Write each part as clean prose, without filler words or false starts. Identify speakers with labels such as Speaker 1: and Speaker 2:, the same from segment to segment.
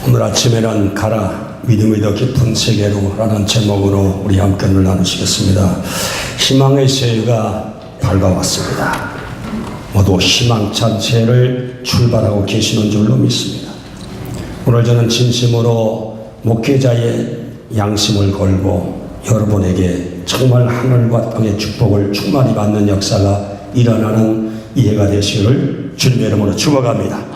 Speaker 1: 오늘 아침에는 가라 믿음의 더 깊은 세계로 라는 제목으로 우리 함께 오늘 나누시겠습니다. 희망의 새해가 밝아왔습니다. 모두 희망찬 새해를 출발하고 계시는 줄로 믿습니다. 오늘 저는 진심으로 목회자의 양심을 걸고 여러분에게 정말 하늘과 땅의 축복을 충만히 받는 역사가 일어나는 이해가 되시기를 주님의 이름으로 축원합니다.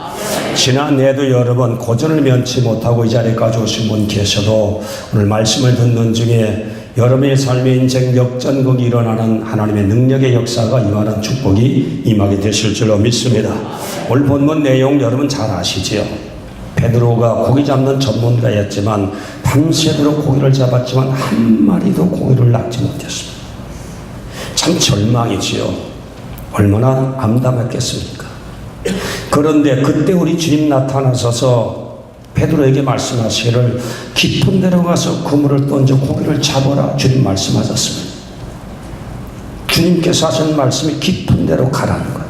Speaker 1: 지난해에도 여러 번 고전을 면치 못하고 이 자리까지 오신 분 계셔도 오늘 말씀을 듣는 중에 여러분의 삶의 인생 역전극이 일어나는 하나님의 능력의 역사가 임하는 축복이 임하게 되실 줄로 믿습니다. 오늘 본문 내용 여러분 잘 아시지요? 베드로가 고기 잡는 전문가였지만 밤새도록 고기를 잡았지만 한 마리도 고기를 낚지 못했습니다. 참 절망이지요. 얼마나 암담했겠습니까? 그런데 그때 우리 주님 나타나셔서 베드로에게 말씀하시기를 깊은 데로 가서 그물을 던져 고기를 잡아라 주님 말씀하셨습니다. 주님께서 하신 말씀이 깊은 데로 가라는 거예요.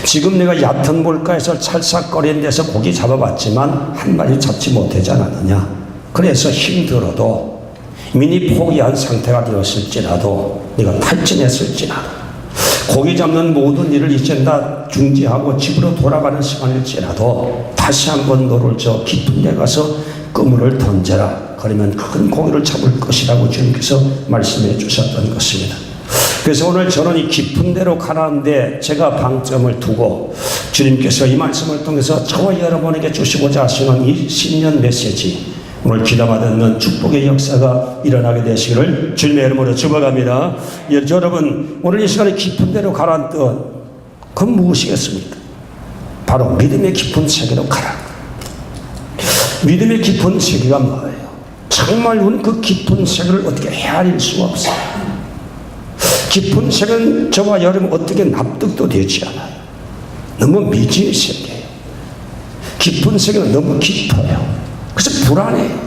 Speaker 1: 지금 내가 얕은 물가에서 찰싹거리는 데서 고기 잡아봤지만 한 마리 잡지 못하지 않았느냐. 그래서 힘들어도 미니 포기한 상태가 되었을지라도 네가 탈진했을지라도 고기 잡는 모든 일을 이제 다 중지하고 집으로 돌아가는 시간일지라도 다시 한번 너를 저 깊은 데 가서 그물을 던져라. 그러면 큰 고기를 잡을 것이라고 주님께서 말씀해 주셨던 것입니다. 그래서 오늘 저는 이 깊은 데로 가라는데 제가 방점을 두고 주님께서 이 말씀을 통해서 저와 여러분에게 주시고자 하시는 이 신년 메시지, 오늘 기도받는 축복의 역사가 일어나게 되시기를 주님의 이름으로 축복합니다. 여러분, 오늘 이 시간에 깊은 데로 가라는 뜻, 그건 무엇이겠습니까? 바로 믿음의 깊은 세계로 가라. 믿음의 깊은 세계가 뭐예요? 정말 그 깊은 세계를 어떻게 헤아릴 수가 없어요. 깊은 세계는 저와 여러분 어떻게 납득도 되지 않아요. 너무 미지의 세계예요. 깊은 세계는 너무 깊어요. 그래서 불안해요.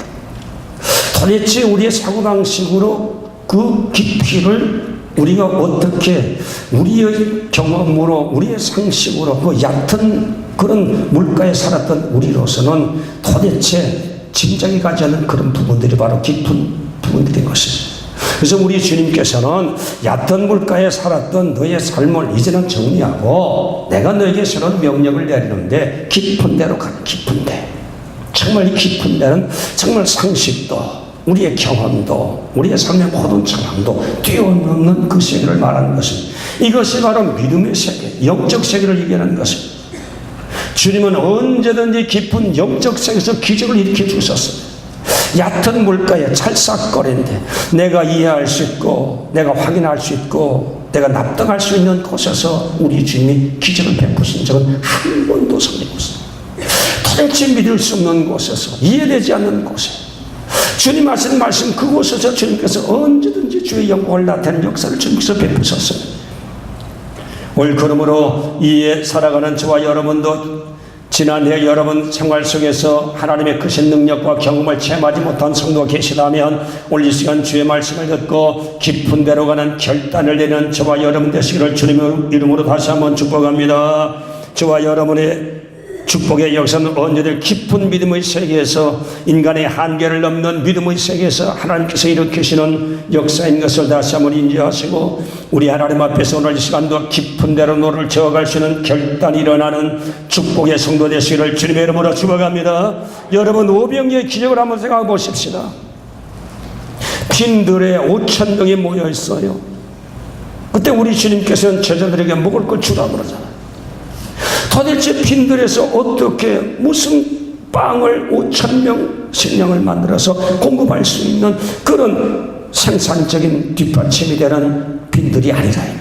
Speaker 1: 도대체 우리의 사고방식으로 그 깊이를 우리가 어떻게 우리의 경험으로 우리의 상식으로 그 얕은 그런 물가에 살았던 우리로서는 도대체 짐작이 가지 않는 그런 부분들이 바로 깊은 부분들인 것입니다. 그래서 우리 주님께서는 얕은 물가에 살았던 너의 삶을 이제는 정리하고 내가 너에게 새로운 명령을 내리는데 깊은 데로 가라. 깊은 데. 정말 이 깊은 데는 정말 상식도 우리의 경험도 우리의 삶의 모든 상황도 뛰어넘는 그 세계를 말하는 것입니다. 이것이 바로 믿음의 세계, 영적 세계를 얘기하는 것입니다. 주님은 언제든지 깊은 영적 세계에서 기적을 일으켜 주셨습니다. 얕은 물가에 찰싹거리는데 내가 이해할 수 있고 내가 확인할 수 있고 내가 납득할 수 있는 곳에서 우리 주님이 기적을 베푸신 적은 한 번도 성립 없습니다. 도대체 믿을 수 없는 곳에서 이해되지 않는 곳에 주님 하신 말씀 그곳에서 주님께서 언제든지 주의 영광을 나타내는 역사를 주님께서 베푸셨어요. 오늘 그러므로 이에 살아가는 저와 여러분도 지난해 여러분 생활 속에서 하나님의 크신 능력과 경험을 체험하지 못한 성도가 계시다면 오늘 이 시간 주의 말씀을 듣고 깊은 데로 가는 결단을 내는 저와 여러분 되시기를 주님의 이름으로 다시 한번 축복합니다. 저와 여러분의 축복의 역사는 언제든 깊은 믿음의 세계에서 인간의 한계를 넘는 믿음의 세계에서 하나님께서 일으키시는 역사인 것을 다시 한번 인지하시고 우리 하나님 앞에서 오늘 이 시간도 깊은 데로 너를 저어갈 수 있는 결단이 일어나는 축복의 성도 되시기를 주님의 이름으로 축복합니다. 여러분 오병이의 기적을 한번 생각해 보십시다. 빈들에 5,000명이 모여 있어요. 그때 우리 주님께서는 제자들에게 먹을 걸 주라고 그러잖아요. 도대체 빈들에서 어떻게 무슨 빵을 5,000명 식량을 만들어서 공급할 수 있는 그런 생산적인 뒷받침이 되는 빈들이 아니라요.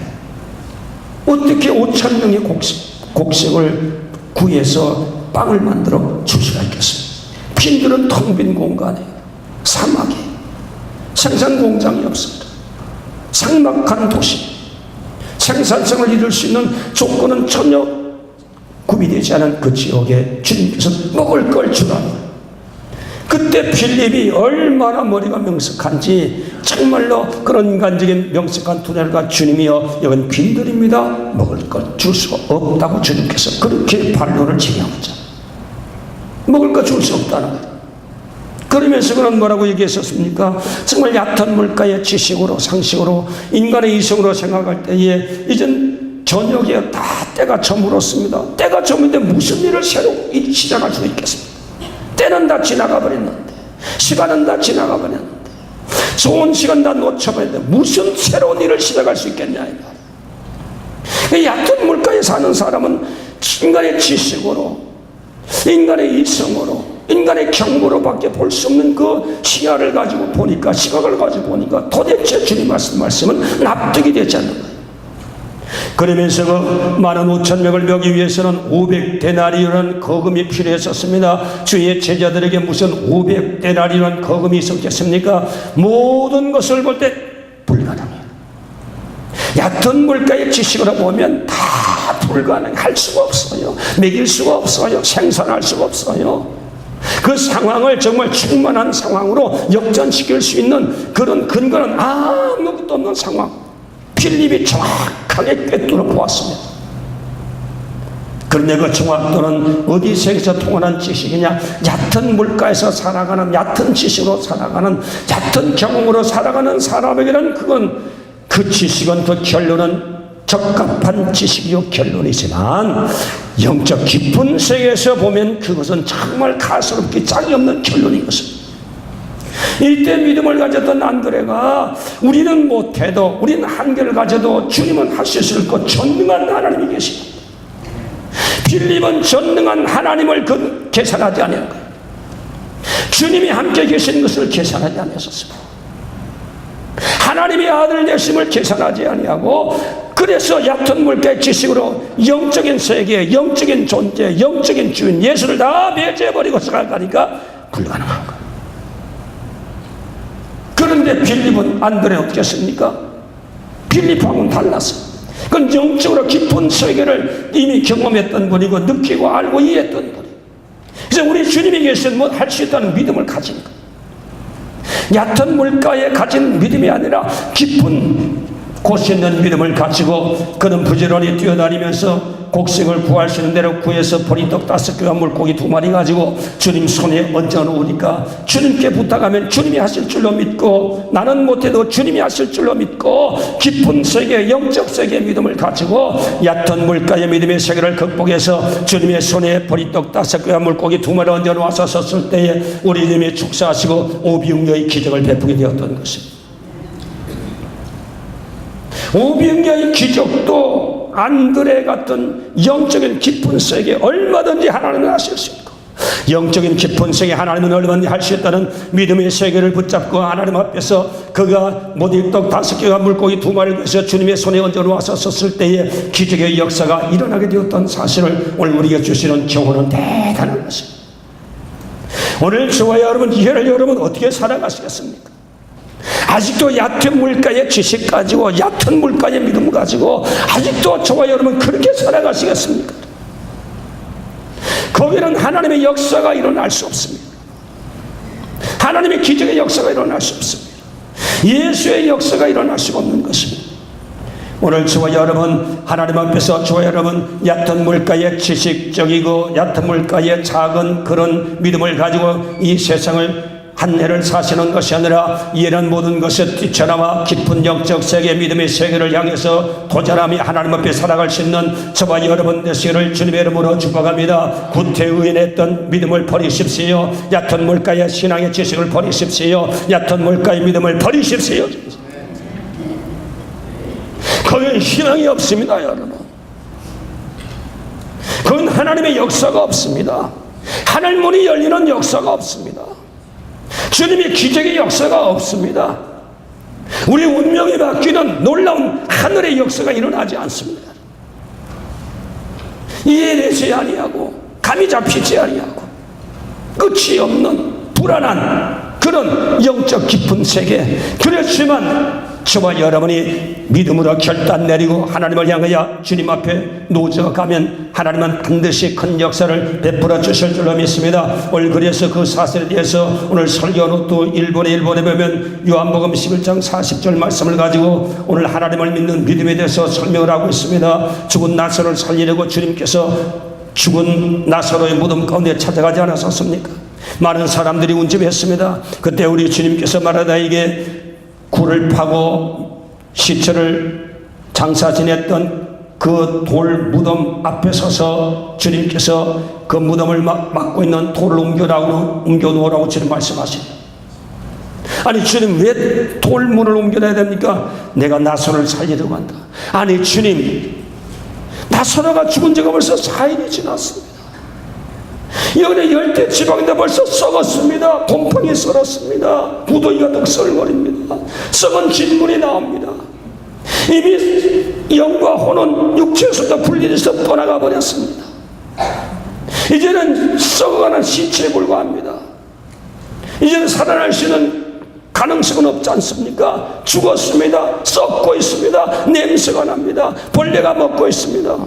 Speaker 1: 어떻게 5,000명의 곡식을 구해서 빵을 만들어 줄 수가 있겠습니까? 빈들은 텅 빈 공간이에요. 사막에 생산 공장이 없습니다. 삭막한 도시, 생산성을 이룰 수 있는 조건은 전혀 구비되지 않은 그 지역에 주님께서 먹을 걸 주라는 거예요. 그때 필립이 얼마나 머리가 명석한지 정말로 그런 인간적인 명석한 두뇌가 주님이여 여긴 빈들입니다. 먹을 걸 줄 수가 없다고 주님께서 그렇게 반론을 제기하고 있잖아요. 먹을 거 줄 수 없다는 거예요. 그러면서 그는 뭐라고 얘기했었습니까? 정말 얕은 물가의 지식으로 상식으로 인간의 이성으로 생각할 때에 이젠 저녁에 다 때가 저물었습니다. 때가 저물는데 무슨 일을 새로 시작할 수 있겠습니까? 때는 다 지나가 버렸는데, 시간은 다 지나가 버렸는데, 좋은 시간 다 놓쳐버렸는데 무슨 새로운 일을 시작할 수 있겠냐 이 말이에요. 얕은 물가에 사는 사람은 인간의 지식으로, 인간의 이성으로, 인간의 경고로밖에 볼 수 없는 그 시야를 가지고 보니까, 시각을 가지고 보니까 도대체 주님 말씀은 납득이 되지 않는 거예요. 그러면서 그 15,000명을 먹기 위해서는 500데나리온이라는 거금이 필요했었습니다. 주의 제자들에게 무슨 500데나리온이라는 거금이 있었겠습니까? 모든 것을 볼 때 불가능해요. 얕은 물가의 지식으로 보면 다 불가능할 수가 없어요. 먹일 수가 없어요. 생산할 수가 없어요. 그 상황을 정말 충만한 상황으로 역전시킬 수 있는 그런 근거는 아무것도 없는 상황. 필립이 정확하게 꿰뚫어 보았습니다. 그런데 그 정확도는 어디서에서 통하는 지식이냐? 얕은 물가에서 살아가는, 얕은 지식으로 살아가는, 얕은 경험으로 살아가는 사람에게는 그 지식은, 그 결론은 적합한 지식이요 결론이지만 영적 깊은 세계에서 보면 그것은 정말 가소롭게 짝이 없는 결론인 것입니다. 이때 믿음을 가졌던 안드레가 우리는 못해도, 우리는 한계를 가져도 주님은 할 수 있을 것 전능한 하나님이 계십니다. 빌립은 전능한 하나님을 계산하지 않은 거예요. 주님이 함께 계신 것을 계산하지 않았습니다. 하나님의 아들 되심을 계산하지 아니하고, 그래서 얕은 물가의 지식으로 영적인 세계, 영적인 존재, 영적인 주인 예수를 다 배제해버리고 살아가니까 불가능한 거예요. 그런데 빌립은 안드레는 어떻게 했습니까? 빌립하고는 달랐어요. 그건 영적으로 깊은 세계를 이미 경험했던 분이고 느끼고 알고 이해했던 분이에요. 그래서 우리 주님이 계시면 뭐 할 수 있다는 믿음을 가진 거예요. 얕은 물가에 가진 믿음이 아니라 깊은 곳에 있는 믿음을 가지고 그는 부지런히 뛰어다니면서 곡식을 구할 수 있는 대로 구해서 보리떡 5개와 물고기 2마리 가지고 주님 손에 얹어놓으니까 주님께 부탁하면 주님이 하실 줄로 믿고, 나는 못해도 주님이 하실 줄로 믿고 깊은 세계, 영적 세계의 믿음을 가지고 얕은 물가의 믿음의 세계를 극복해서 주님의 손에 보리떡 5개와 물고기 2마리 얹어놓아서 섰을 때에 우리 주님이 축사하시고 오병이어의 기적을 베푸게 되었던 것입니다. 오병이어의 기적도 안드레 같은 영적인 깊은 세계 얼마든지 하나님은 하실 수 있고, 영적인 깊은 세계 하나님은 얼마든지 할 수 있다는 믿음의 세계를 붙잡고 하나님 앞에서 그가 모질떡 5개와 물고기 2마리를 위해서 주님의 손에 얹어 놓아서 섰을 때에 기적의 역사가 일어나게 되었던 사실을 오늘 우리에게 주시는 교훈은 대단한 것입니다. 오늘 저와 여러분, 이해를 여러분 어떻게 살아가시겠습니까? 아직도 얕은 물가의 지식 가지고, 얕은 물가의 믿음 가지고 아직도 저와 여러분 그렇게 살아가시겠습니까? 거기는 하나님의 역사가 일어날 수 없습니다. 하나님의 기적의 역사가 일어날 수 없습니다. 예수의 역사가 일어날 수가 없는 것입니다. 오늘 저와 여러분, 하나님 앞에서 저와 여러분 얕은 물가의 지식적이고 얕은 물가의 작은 그런 믿음을 가지고 이 세상을 한 해를 사시는 것이 아니라 이런 모든 것에 뛰쳐나와 깊은 영적 세계, 믿음의 세계를 향해서 도전하며 하나님 앞에 살아갈 수 있는 저와 여러분 되시기를 주님의 이름으로 축복합니다. 구태의인했던 믿음을 버리십시오. 얕은 물가의 신앙의 지식을 버리십시오. 얕은 물가의 믿음을 버리십시오. 거기는 희망이 없습니다, 여러분. 그건 하나님의 역사가 없습니다. 하늘 문이 열리는 역사가 없습니다. 주님의 기적의 역사가 없습니다. 우리 운명이 바뀌는 놀라운 하늘의 역사가 일어나지 않습니다. 이해되지 아니하고 감이 잡히지 아니하고 끝이 없는 불안한 그런 영적 깊은 세계. 그렇지만 저와 여러분이 믿음으로 결단 내리고 하나님을 향하여 주님 앞에 놓아가면 하나님은 반드시 큰 역사를 베풀어 주실 줄로 믿습니다. 오늘 그래서 그 사실에 대해서 오늘 설교노트 1번에 보면 요한복음 11장 40절 말씀을 가지고 오늘 하나님을 믿는 믿음에 대해서 설명을 하고 있습니다. 죽은 나사로를 살리려고 주님께서 죽은 나사로의 무덤 가운데 찾아가지 않았었습니까? 많은 사람들이 운집했습니다. 그때 우리 주님께서 마르다에게 굴을 파고 시체를 장사 지냈던 그 돌 무덤 앞에 서서 주님께서 그 무덤을 막고 있는 돌을 옮겨놓으라고 주님 말씀하십니다. 아니 주님 왜 돌문을 옮겨놔야 됩니까? 내가 나사로를 살리려고 한다. 아니 주님, 나사로가 죽은 지가 벌써 4일이 지났습니다. 여기는 열대 지방인데 벌써 썩었습니다. 곰팡이 썰었습니다. 무더기가 득설거립니다. 썩은 진물이 나옵니다. 이미 영과 혼은 육체에서도 분리돼서 떠나가 버렸습니다. 이제는 썩어가는 시체에 불과합니다. 이제는 살아날 수 있는 가능성은 없지 않습니까? 죽었습니다. 썩고 있습니다. 냄새가 납니다. 벌레가 먹고 있습니다.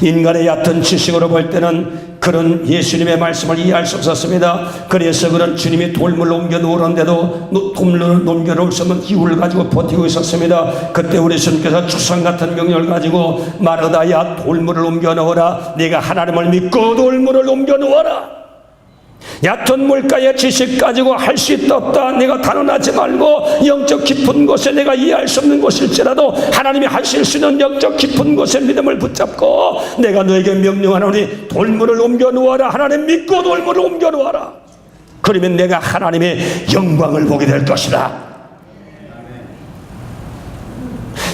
Speaker 1: 인간의 얕은 지식으로 볼 때는 그런 예수님의 말씀을 이해할 수 없었습니다. 그래서 그런 주님이 돌물을 옮겨 놓으는데도 돌물을 옮겨 놓을 수 없는 이유를 가지고 버티고 있었습니다. 그때 우리 주님께서 추상 같은 명령을 가지고 마르다야 돌물을 옮겨 놓으라. 네가 하나님을 믿고 돌물을 옮겨 놓아라. 얕은 물가의 지식 가지고 할 수 있다 없다 내가 단언하지 말고, 영적 깊은 곳에 내가 이해할 수 없는 곳일지라도 하나님이 하실 수 있는 영적 깊은 곳에 믿음을 붙잡고 내가 너에게 명령하노니 돌물을 옮겨 놓아라. 하나님 믿고 돌물을 옮겨 놓아라. 그러면 내가 하나님의 영광을 보게 될 것이다.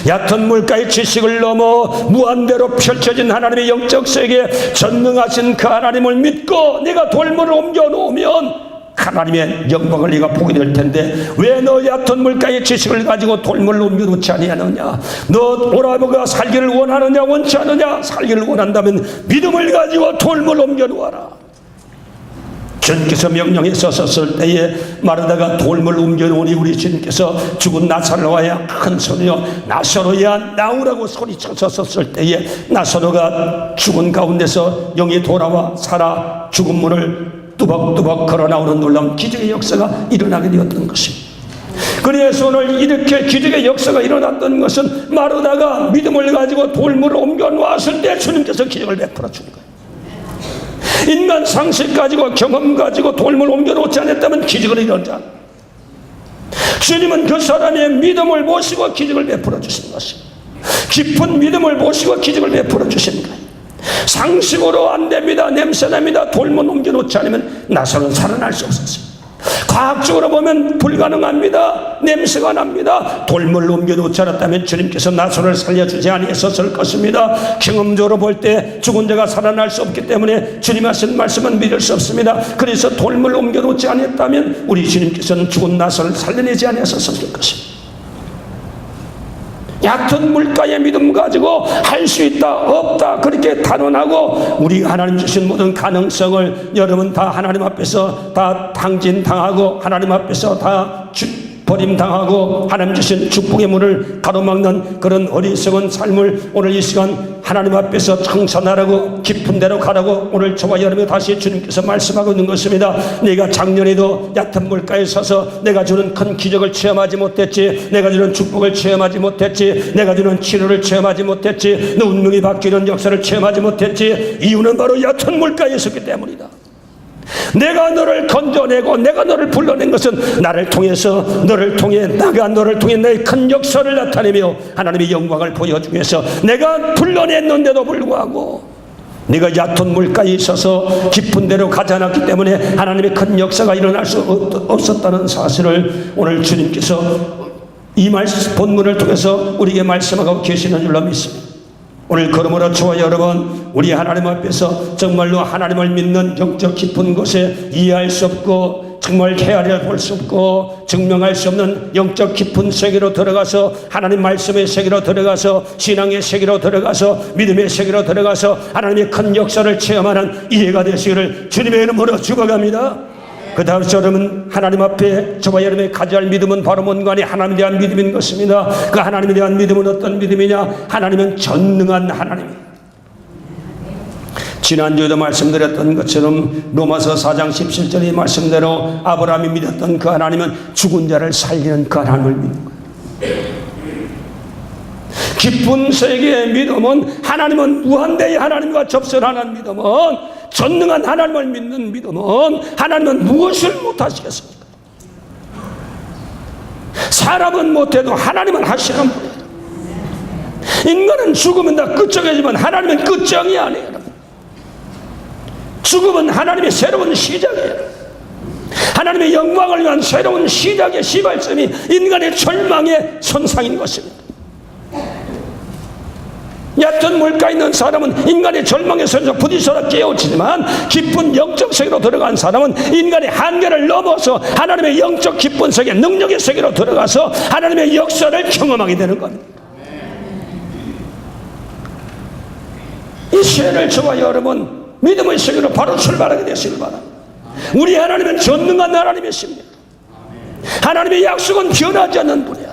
Speaker 1: 얕은 물가의 지식을 넘어 무한대로 펼쳐진 하나님의 영적 세계에 전능하신 그 하나님을 믿고 내가 돌물을 옮겨 놓으면 하나님의 영광을 네가 보게 될 텐데, 왜 너 얕은 물가의 지식을 가지고 돌물을 옮겨 놓지 아니하느냐? 너 오라버가 살기를 원하느냐 원치 않느냐? 살기를 원한다면 믿음을 가지고 돌물을 옮겨 놓아라. 주님께서 명령에 서섰을 때에 마르다가 돌물을 옮겨놓으니 우리 주님께서 죽은 나사로야 큰 소리로 나사로야 나오라고 소리쳤었을 때에 나사로가 죽은 가운데서 영이 돌아와 살아 죽은 문을 뚜벅뚜벅 걸어 나오는 놀라운 기적의 역사가 일어나게 되었던 것입니다. 그래서 오늘 이렇게 기적의 역사가 일어났던 것은 마르다가 믿음을 가지고 돌물을 옮겨 놓았을 때 주님께서 기적을 베풀어 주는 거예요. 인간 상식 가지고 경험 가지고 돌물 옮겨놓지 않았다면 기적을 이루지 않아. 주님은 그 사람의 믿음을 모시고 기적을 베풀어 주시는 것입니다. 깊은 믿음을 모시고 기적을 베풀어 주시는 거예요. 상식으로 안 됩니다. 냄새납니다. 돌물 옮겨놓지 않으면 나사로는 살아날 수 없었어요. 과학적으로 보면 불가능합니다. 냄새가 납니다. 돌물을 옮겨놓지 않았다면 주님께서 나사로를 살려주지 아니했었을 것입니다. 경험적으로 볼 때 죽은 자가 살아날 수 없기 때문에 주님 하신 말씀은 믿을 수 없습니다. 그래서 돌물을 옮겨놓지 않았다면 우리 주님께서는 죽은 나사로를 살려내지 아니했었을 것입니다. 얕은 물가의 믿음 가지고 할 수 있다 없다 그렇게 단언하고 우리 하나님 주신 모든 가능성을 여러분 다 하나님 앞에서 다 탕진당하고 하나님 앞에서 다 버림당하고 하나님 주신 축복의 문을 가로막는 그런 어리석은 삶을 오늘 이 시간 하나님 앞에서 청산하라고 깊은 데로 가라고 오늘 저와 여러분이 다시 주님께서 말씀하고 있는 것입니다. 내가 작년에도 얕은 물가에 서서 내가 주는 큰 기적을 체험하지 못했지, 내가 주는 축복을 체험하지 못했지, 내가 주는 치료를 체험하지 못했지, 너 운명이 바뀌는 역사를 체험하지 못했지. 이유는 바로 얕은 물가에 있었기 때문이다. 내가 너를 건져내고 내가 너를 불러낸 것은 나를 통해서 너를 통해 나가 너를 통해 내 큰 역사를 나타내며 하나님의 영광을 보여주기 위해서 내가 불러냈는데도 불구하고 네가 얕은 물가에 있어서 깊은 데로 가지 않았기 때문에 하나님의 큰 역사가 일어날 수 없었다는 사실을 오늘 주님께서 이 말씀 본문을 통해서 우리에게 말씀하고 계시는 줄로 믿습니다. 오늘 그러므로 저와 여러분 우리 하나님 앞에서 정말로 하나님을 믿는 영적 깊은 곳에 이해할 수 없고 정말 헤아려 볼 수 없고 증명할 수 없는 영적 깊은 세계로 들어가서 하나님 말씀의 세계로 들어가서 신앙의 세계로 들어가서 믿음의 세계로 들어가서 하나님의 큰 역사를 체험하는 이해가 되시기를 주님의 이름으로 축원합니다. 그 다음 여러분 하나님 앞에 저와 여러분이 가져야 할 믿음은 바로 뭔가 아니 하나님에 대한 믿음인 것입니다. 그 하나님에 대한 믿음은 어떤 믿음이냐? 하나님은 전능한 하나님입니다. 지난주에도 말씀드렸던 것처럼 로마서 4장 17절의 말씀대로 아브라함이 믿었던 그 하나님은 죽은 자를 살리는 그 하나님을 믿는 거예요. 깊은 세계의 믿음은 하나님은 무한대의 하나님과 접선하는 믿음은 전능한 하나님을 믿는 믿음은 하나님은 무엇을 못하시겠습니까? 사람은 못해도 하나님은 하시는 분이에요. 인간은 죽으면 다 끝정이지만 하나님은 끝정이 아니에요. 죽음은 하나님의 새로운 시작이에요. 하나님의 영광을 위한 새로운 시작의 시발점이 인간의 절망의 선상인 것입니다. 얕은 물가에 있는 사람은 인간의 절망의 선에서 부딪혀서 깨우치지만 깊은 영적 세계로 들어간 사람은 인간의 한계를 넘어서 하나님의 영적 깊은 세계, 능력의 세계로 들어가서 하나님의 역사를 경험하게 되는 겁니다. 이 시간을 저와 여러분 믿음의 세계로 바로 출발하게 되시길 바랍니다. 우리 하나님은 전능한 하나님이십니다. 하나님의 약속은 변하지 않는 분이야.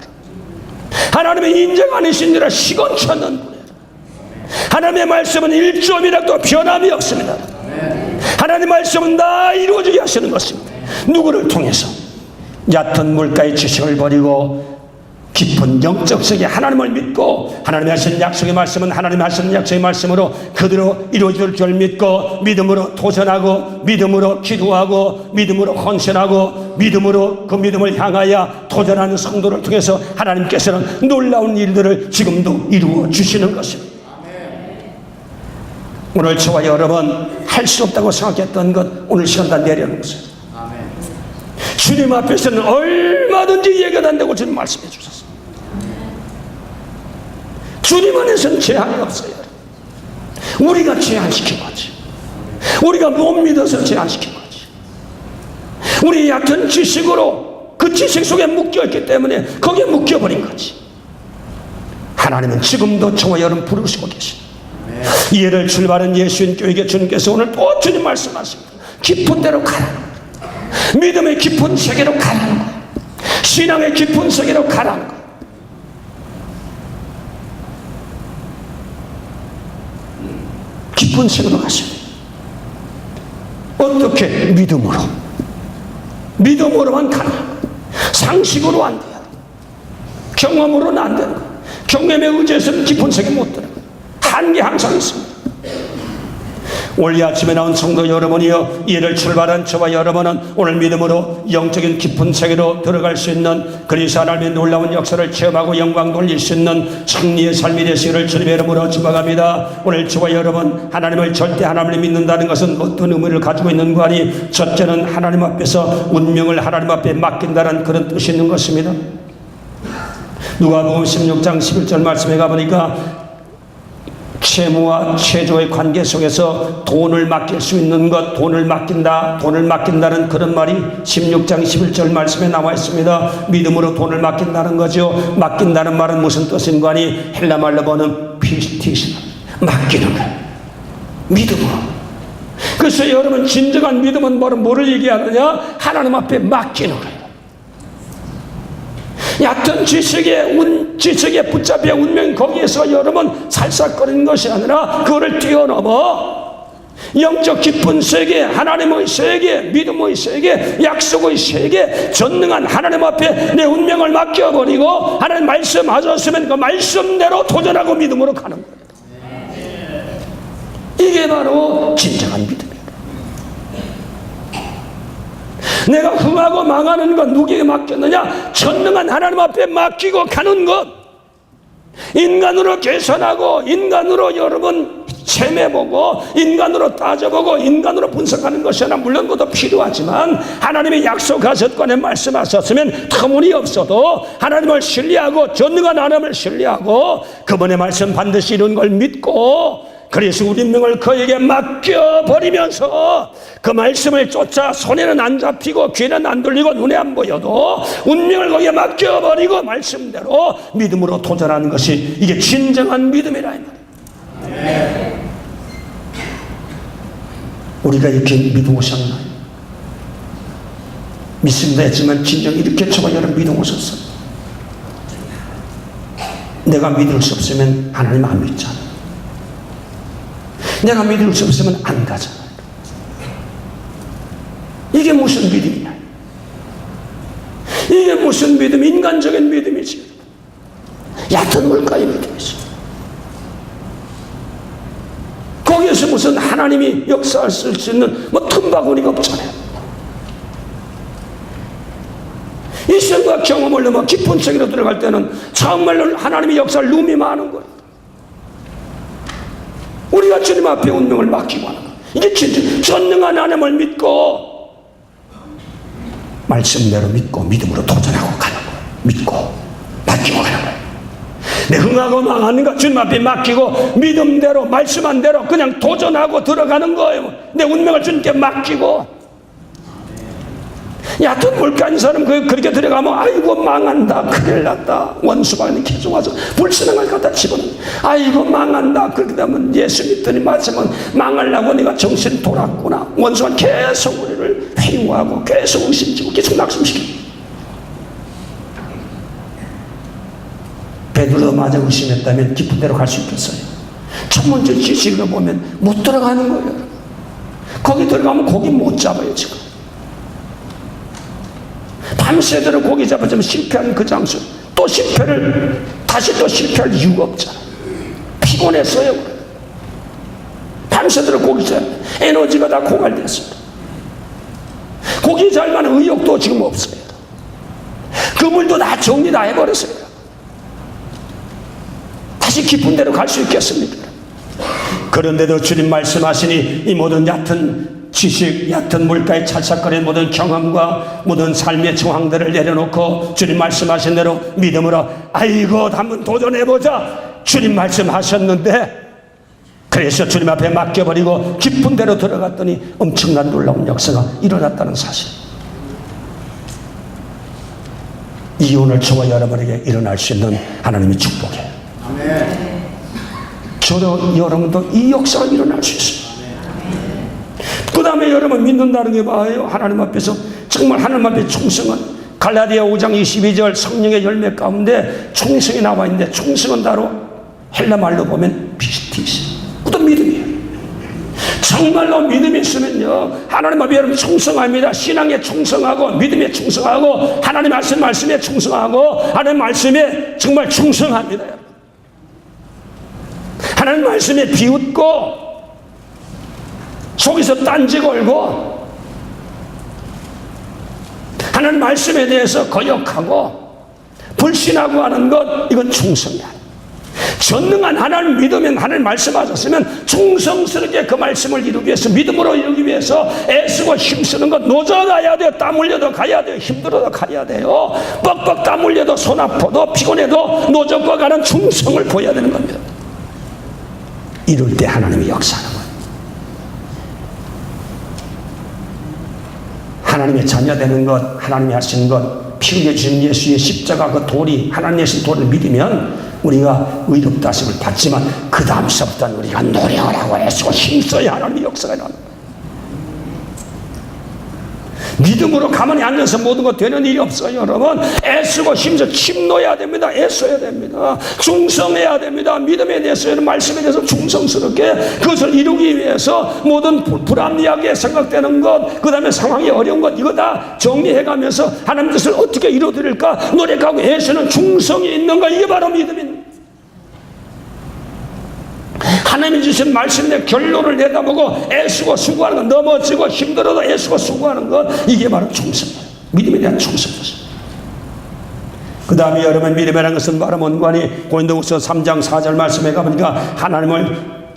Speaker 1: 하나님의 인정 아니신지라 시건치 않는 분이야. 하나님의 말씀은 1점이라도 변함이 없습니다. 하나님의 말씀은 다 이루어지게 하시는 것입니다. 누구를 통해서? 얕은 물가의 지식을 버리고 깊은 영적 세계 하나님을 믿고 하나님이 하시는 약속의 말씀은 하나님이 하시는 약속의 말씀으로 그대로 이루어질 줄 믿고 믿음으로 도전하고 믿음으로 기도하고 믿음으로 헌신하고 믿음으로 그 믿음을 향하여 도전하는 성도를 통해서 하나님께서는 놀라운 일들을 지금도 이루어 주시는 것입니다. 오늘 저와 여러분 할 수 없다고 생각했던 것 오늘 시간 다 내려놓으세요. 주님 앞에서는 얼마든지 예견한다고 주님 말씀해 주셨습니다. 주님 안에서는 제한이 없어요. 우리가 제한시킨 거지. 우리가 못 믿어서 제한시킨 거지. 우리 얕은 지식으로 그 지식 속에 묶여있기 때문에 거기에 묶여버린 거지. 하나님은 지금도 저와 여러분 부르시고 계십니다. 이해를 출발한 예수님 교회에 주님께서 오늘 또 주님 말씀하십니다. 깊은 데로 가라는 거예요. 믿음의 깊은 세계로 가라는 거예요. 신앙의 깊은 세계로 가라는 거예요. 깊은 세계로 가셔야 돼요. 어떻게? 믿음으로. 믿음으로만 가는 거예요. 상식으로 안 돼요. 경험으로는 안 되는 거예요. 경험에 의지해서는 깊은 세계 못 들어요. 한계 항상 있습니다. 올 아침에 나온 성도 여러분이여, 이해를 출발한 저와 여러분은 오늘 믿음으로 영적인 깊은 세계로 들어갈 수 있는 그리스도 하나님의 놀라운 역사를 체험하고 영광 돌릴 수 있는 승리의 삶이 되시기를 주님의 이름으로 축복합니다. 오늘 저와 여러분 하나님을 절대 하나님을 믿는다는 것은 어떤 의미를 가지고 있는가 하니, 첫째는 하나님 앞에서 운명을 하나님 앞에 맡긴다는 그런 뜻이 있는 것입니다. 누가복음 16장 11절 말씀에 가보니까 채무와 채조의 관계 속에서 돈을 맡길 수 있는 것, 돈을 맡긴다는 그런 말이 16장 11절 말씀에 나와 있습니다. 믿음으로 돈을 맡긴다는 거죠. 맡긴다는 말은 무슨 뜻인가 하니 헬라 말로 보는 피스티시, 맡기는 것, 믿음으로. 그래서 여러분 진정한 믿음은 뭐를 얘기하느냐? 하나님 앞에 맡기는 거예요. 얕은 지식에 붙잡혀 운명 거기에서 여러분 살싹거리는 것이 아니라 그거를 뛰어넘어 영적 깊은 세계, 하나님의 세계, 믿음의 세계, 약속의 세계, 전능한 하나님 앞에 내 운명을 맡겨버리고 하나님 말씀하셨으면 그 말씀대로 도전하고 믿음으로 가는 거예요. 이게 바로 진정한 믿음이에요. 내가 흥하고 망하는 것 누구에게 맡겼느냐? 전능한 하나님 앞에 맡기고 가는 것. 인간으로 계산하고 인간으로 여러분 체매보고 인간으로 따져보고 인간으로 분석하는 것이 하나 물론 그것도 필요하지만 하나님의 약속하셨거나 말씀하셨으면 터무니없어도 하나님을 신뢰하고 전능한 하나님을 신뢰하고 그분의 말씀 반드시 이룬 걸 믿고 그래서 우리 운명을 그에게 맡겨버리면서 그 말씀을 쫓아 손에는 안 잡히고 귀에는 안 들리고 눈에 안 보여도 운명을 거기에 맡겨버리고 말씀대로 믿음으로 도전하는 것이 이게 진정한 믿음이라 이 말이에요. 우리가 이렇게 믿음 오셨나요? 믿습니다 했지만 진정 이렇게 저와 여러분 믿음 오셨어요. 내가 믿을 수 없으면 하나님 안 믿잖아. 내가 믿을 수 없으면 안 가잖아. 이게 무슨 믿음이냐? 이게 무슨 믿음? 인간적인 믿음이지. 얕은 물가에 믿음이 있어요. 거기에서 무슨 하나님이 역사할 수 있는 뭐 틈바구니가 없잖아요. 이 생각 경험을 넘어 깊은 세계로 들어갈 때는 정말로 하나님의 역사를 눈이 많은 거예요. 우리가 주님 앞에 운명을 맡기고 하는 거예요. 이게 진짜 전능한 하나님을 믿고 말씀대로 믿고 믿음으로 도전하고 가는 거예요. 믿고 맡기고 가는 거예요. 내 흥하고 망하는가 주님 앞에 맡기고 믿음대로 말씀한 대로 그냥 도전하고 들어가는 거예요. 내 운명을 주님께 맡기고. 얕은 물가인 사람 그렇게 들어가면 아이고 망한다, 큰일 났다, 원수가 계속 와서 불신앙을 갖다 집어넣는, 아이고 망한다. 그렇게 되면 예수 믿더니 마침은 망하려고 내가 정신 돌았구나. 원수가 계속 우리를 회유하고 계속 의심지고 계속 낙심시키고. 베드로마저 의심했다면 깊은 데로 갈 수 있겠어요? 천문적 지식으로 보면 못 들어가는 거예요. 거기 들어가면 고기 못 잡아요. 지금 밤새도록 고기 잡아주면 실패한 그 장소 또 실패를 다시 또 실패할 이유가 없잖아요. 피곤했어요. 밤새도록 고기 잡아 에너지가 다 고갈됐어요. 고기 잘 가는 의욕도 지금 없어요. 그물도 다 정리 다 해버렸어요. 다시 깊은 데로 갈 수 있겠습니까? 그런데도 주님 말씀하시니 이 모든 얕은 지식, 얕은 물가에 찰싹거리는 모든 경험과 모든 삶의 정황들을 내려놓고 주님 말씀하신 대로 믿음으로 아이고 한번 도전해보자. 주님 말씀하셨는데 그래서 주님 앞에 맡겨버리고 깊은 데로 들어갔더니 엄청난 놀라운 역사가 일어났다는 사실. 이 오늘 저와 여러분에게 일어날 수 있는 하나님의 축복이에요. 아멘. 저도 여러분도 이 역사가 일어날 수 있어요. 그 다음에 여러분 믿는다는 게 뭐예요? 하나님 앞에서 정말 하나님 앞에 충성은 갈라디아 5장 22절 성령의 열매 가운데 충성이 나와 있는데 충성은 따로 헬라 말로 보면 피스티스. 그것도 믿음이에요. 정말로 믿음이 있으면요 하나님 앞에 여러분 충성합니다. 신앙에 충성하고 믿음에 충성하고 하나님 말씀에 충성하고 하나님 말씀에 정말 충성합니다. 하나님 말씀에 비웃고 속에서 딴지 걸고 하나님 말씀에 대해서 거역하고 불신하고 하는 것, 이건 충성이야. 전능한 하나님 믿으면 하나님 말씀하셨으면 충성스럽게 그 말씀을 이루기 위해서 믿음으로 이루기 위해서 애쓰고 힘쓰는 것, 노져가야 돼요. 땀 흘려도 가야 돼요. 힘들어도 가야 돼요. 뻑뻑 땀 흘려도 손 아파도 피곤해도 노젓고 가는 충성을 보여야 되는 겁니다. 이럴 때 하나님이 역사하는 거예요. 하나님의 자녀 되는 것, 하나님이 하시는 것, 피 흘려 주신 예수의 십자가 그 도리, 하나님이 하신 도리를 믿으면 우리가 의롭다 하심을 받지만 그 다음서부터는 우리가 노력을 하고 애쓰고 힘써야 하나님의 역사가 일어납니다. 믿음으로 가만히 앉아서 모든 것 되는 일이 없어요. 여러분 애쓰고 힘써 힘넣어야 됩니다. 애써야 됩니다. 충성해야 됩니다. 믿음에 대해서 말씀에 대해서 충성스럽게 그것을 이루기 위해서 모든 불합리하게 생각되는 것, 그 다음에 상황이 어려운 것, 이거 다 정리해가면서 하나님 뜻을 어떻게 이루어드릴까 노력하고 애쓰는 충성이 있는 것, 이게 바로 믿음입니다. 하나님이 주신 말씀의 결론을 내다보고 애쓰고 수고하는 것, 넘어지고 힘들어도 애쓰고 수고하는 것, 이게 바로 충성이에요. 믿음에 대한 충성이었어요. 그 다음에 여러분 믿음이라는 것은 바로 뭔가니 고린도후서 3장 4절 말씀에 가보니까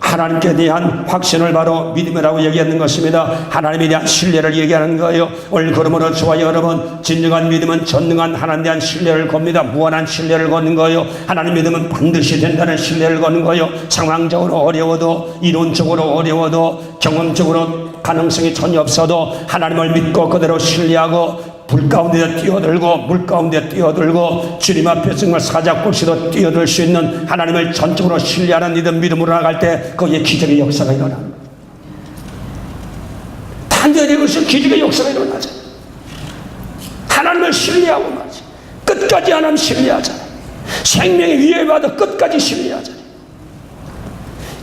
Speaker 1: 하나님께 대한 확신을 바로 믿음이라고 얘기하는 것입니다. 하나님에 대한 신뢰를 얘기하는 거예요. 오늘 그러므로 저와 여러분 진정한 믿음은 전능한 하나님에 대한 신뢰를 겁니다. 무한한 신뢰를 걷는 거예요. 하나님 믿음은 반드시 된다는 신뢰를 걷는 거예요. 상황적으로 어려워도, 이론적으로 어려워도, 경험적으로 가능성이 전혀 없어도 하나님을 믿고 그대로 신뢰하고 불 가운데 뛰어들고 물 가운데 뛰어들고 주님 앞에 정말 사자굴시도 뛰어들 수 있는 하나님을 전적으로 신뢰하는 믿음으로 나갈 때 거기에 기적의 역사가 일어납니다. 단절이 것이 기적의 역사가 일어나죠. 하나님을 신뢰하고 말이죠. 끝까지 하나님 신뢰하잖아요. 생명의 위협받아 끝까지 신뢰하잖아요.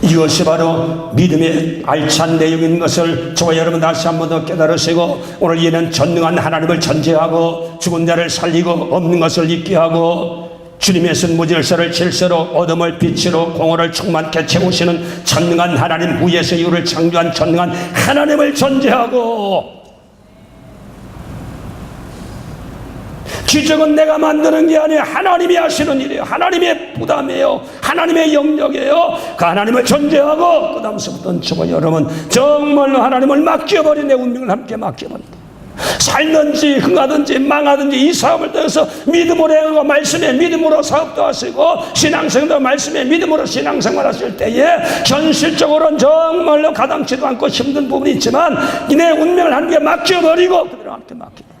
Speaker 1: 이것이 바로 믿음의 알찬 내용인 것을 저와 여러분 다시 한 번 더 깨달으시고 오늘 이는 전능한 하나님을 전제하고 죽은 자를 살리고 없는 것을 잊게 하고 주님의 쓴 무질서를 질서로, 어둠을 빛으로, 공허를 충만케 채우시는 전능한 하나님, 위에서 이유를 창조한 전능한 하나님을 전제하고, 기적은 내가 만드는 게 아니에요. 하나님이 하시는 일이에요. 하나님의 부담이에요. 하나님의 영역이에요. 그 하나님을 전제하고 그 다음서부터는 저와 여러분 정말로 하나님을 맡겨버린 내 운명을 함께 맡겨버린다. 살든지 흥하든지 망하든지 이 사업을 통해서 믿음으로 행하고 말씀에 믿음으로 사업도 하시고 신앙생활도 말씀에 믿음으로 신앙생활 하실 때에 현실적으로는 정말로 가당치도 않고 힘든 부분이 있지만 내 운명을 함께 맡겨버리고 그대로 함께 맡겨버리고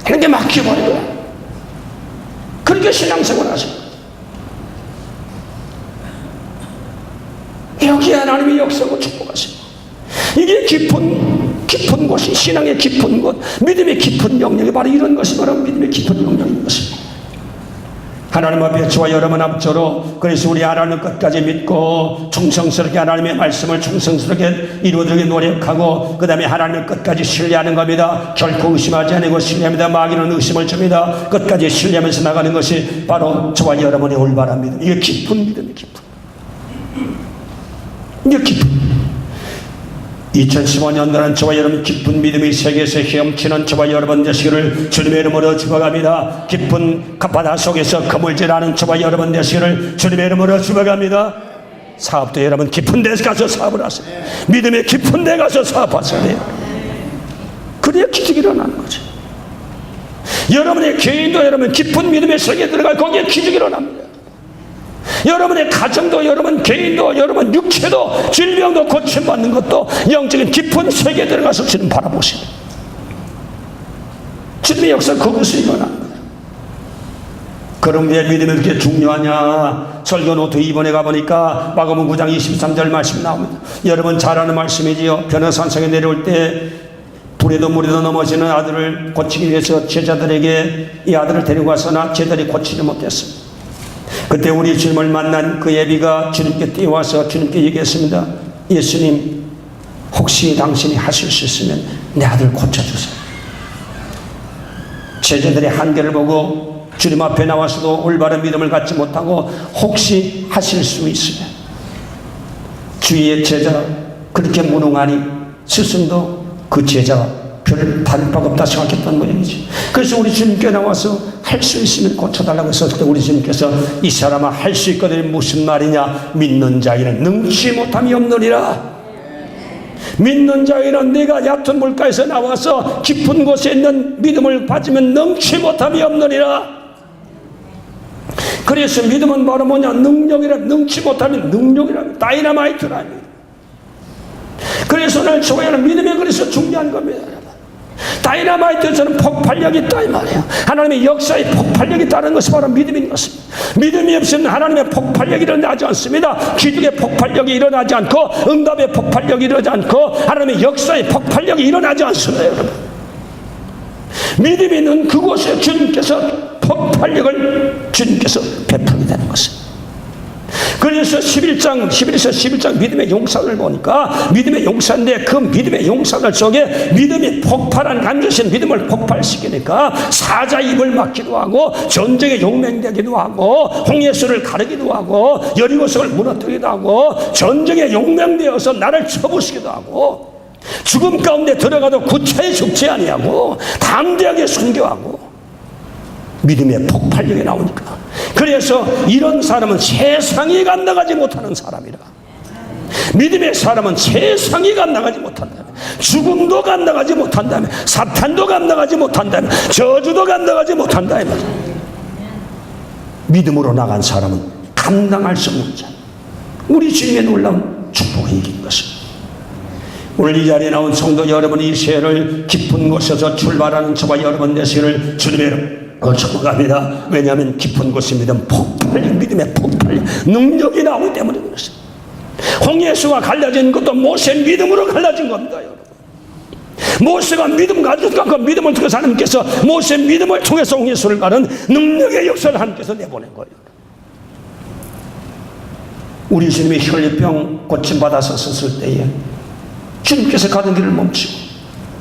Speaker 1: 그렇게 맡겨버려요. 그렇게 신앙생활 하세요. 여기에 하나님이 역사하고 축복하세요. 이게 깊은 곳이 신앙의 깊은 곳, 믿음의 깊은 영역이 바로 이런 것이 바로 믿음의 깊은 영역인 것입니다. 하나님 앞에 저와 여러분 앞서로 그래서 우리 하나님 끝까지 믿고 충성스럽게 하나님의 말씀을 충성스럽게 이루어지게 노력하고 그 다음에 하나님을 끝까지 신뢰하는 겁니다. 결코 의심하지 않고 신뢰합니다. 마귀는 의심을 줍니다. 끝까지 신뢰하면서 나가는 것이 바로 저와 여러분의 올바른 믿음. 이게 깊은 믿음이 깊은. 이게 깊은. 2015년도는 저와 여러분 깊은 믿음의 세계에서 헤엄치는 저와 여러분 되시기를 주님의 이름으로 축복합니다. 깊은 바다 속에서 그물질하는 저와 여러분 되시기를 주님의 이름으로 축복합니다. 사업도 여러분 깊은 데 가서 사업을 하세요. 믿음의 깊은 데 가서 사업하셔야 돼요. 그래야 기적이 일어나는 거죠. 여러분의 개인도 여러분 깊은 믿음의 세계에 들어가 거기에 기적이 일어납니다. 여러분의 가정도 여러분 개인도 여러분 육체도 질병도 고침받는 것도 영적인 깊은 세계에 들어가서 주님 바라보시고 주님의 역사가 그것이 일어나는 거예요. 그럼 왜 믿음이 그렇게 중요하냐? 설교 노트 2번에 가보니까 마가복음 9장 23절 말씀 나옵니다. 여러분 잘 아는 말씀이지요. 변호산성에 내려올 때 불에도 물에도 넘어지는 아들을 고치기 위해서 제자들에게 이 아들을 데리고 가서나 제자들이 고치지 못했습니다. 그때 우리 주님을 만난 그 예비가 주님께 뛰어와서 주님께 얘기했습니다. 예수님, 혹시 당신이 하실 수 있으면 내 아들 고쳐주세요. 제자들의 한계를 보고 주님 앞에 나와서도 올바른 믿음을 갖지 못하고 혹시 하실 수 있으면 주위의 제자 그렇게 무능하니 스승도 그 제자 별 받을 바가 없다 생각했던 모양이지. 그래서 우리 주님께 나와서 할 수 있으면 고쳐달라고 했을 때 우리 주님께서 이 사람아 할 수 있거든 무슨 말이냐? 믿는 자에는 능치 못함이 없느니라. 믿는 자에는 내가 얕은 물가에서 나와서 깊은 곳에 있는 믿음을 가지면 능치 못함이 없느니라. 그래서 믿음은 바로 뭐냐? 능력이라. 능치 못하면 능력이라. 다이너마이트라니. 그래서 오늘 저희는 믿음이 그래서 중요한 겁니다. 다이너마이트에서는 폭발력이 있다 이 말이에요. 하나님의 역사에 폭발력이 있다는 것이 바로 믿음인 것입니다. 믿음이 없으면 하나님의 폭발력이 일어나지 않습니다. 기적의 폭발력이 일어나지 않고 응답의 폭발력이 일어나지 않고 하나님의 역사의 폭발력이 일어나지 않습니다. 여러분, 믿음이 있는 그곳에 주님께서 폭발력을 주님께서 베풀게 되는 것입니다. 그래서 11장 믿음의 용사를 보니까 믿음의 용사인데 그 믿음의 용사들 속에 믿음이 폭발한 간주신 믿음을 폭발시키니까 사자 입을 막기도 하고 전쟁에 용맹되기도 하고 홍해수를 가르기도 하고 여리고성을 무너뜨리기도 하고 전쟁에 용맹되어서 나를 쳐부수기도 하고 죽음 가운데 들어가도 구차에 죽지 아니하고 담대하게 순교하고 믿음의 폭발력이 나오니까 그래서 이런 사람은 세상에 간다가지 못하는 사람이라. 믿음의 사람은 세상에 간다가지 못한다며 죽음도 간다가지 못한다며 사탄도 간다가지 못한다며 저주도 간다가지 못한다며 믿음으로 나간 사람은 감당할 수 없는 자. 우리 주님의 놀라운 축복이 이긴 것입니다. 오늘 이 자리에 나온 성도 여러분 이 새해를 깊은 곳에서 출발하는 저와 여러분 되시기를 주님의 이름 축복합니다. 왜냐하면 깊은 곳에 믿음 폭발력 믿음의 폭발력 능력이 나오기 때문에 그렇습니다. 홍해수가 갈라진 것도 모세의 믿음으로 갈라진 겁니다. 여러분, 모세가 믿음 가졌고 그 믿음을 통해서 하나님께서 모세의 믿음을 통해서 홍해수를 가는 능력의 역사를 하나님께서 내보낸 거예요. 우리 주님이 혈류병 고침받아서 섰을 때에 주님께서 가던 길을 멈추고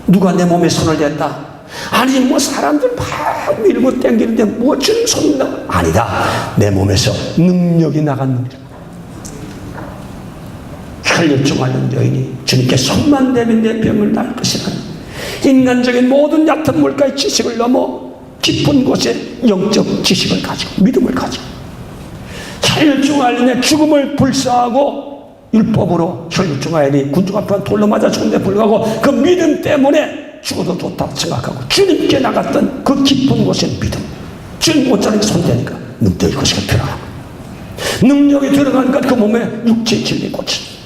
Speaker 1: 누가 내 몸에 손을 댔다? 아니 뭐 사람들 막 밀고 땡기는데 뭐 주님 손이 나 아니다. 내 몸에서 능력이 나갔느니라. 혈류증 앓는 여인이 주님께 손만 대면 내 병을 날 것이라. 인간적인 모든 얕은 물가의 지식을 넘어 깊은 곳에 영적 지식을 가지고 믿음을 가지고 혈류증 앓는 죽음을 불사하고 율법으로 혈류증 앓는 군중 앞에 돌로 맞아 죽는데 불구하고 그 믿음 때문에 죽어도 좋다고 생각하고 주님께 나갔던 그 깊은 곳의 믿음, 주님 옷자락에 손대니까 능력이 것이 들어가고 능력이 들어가니까 그 몸에 육체의 질병이 고쳐져.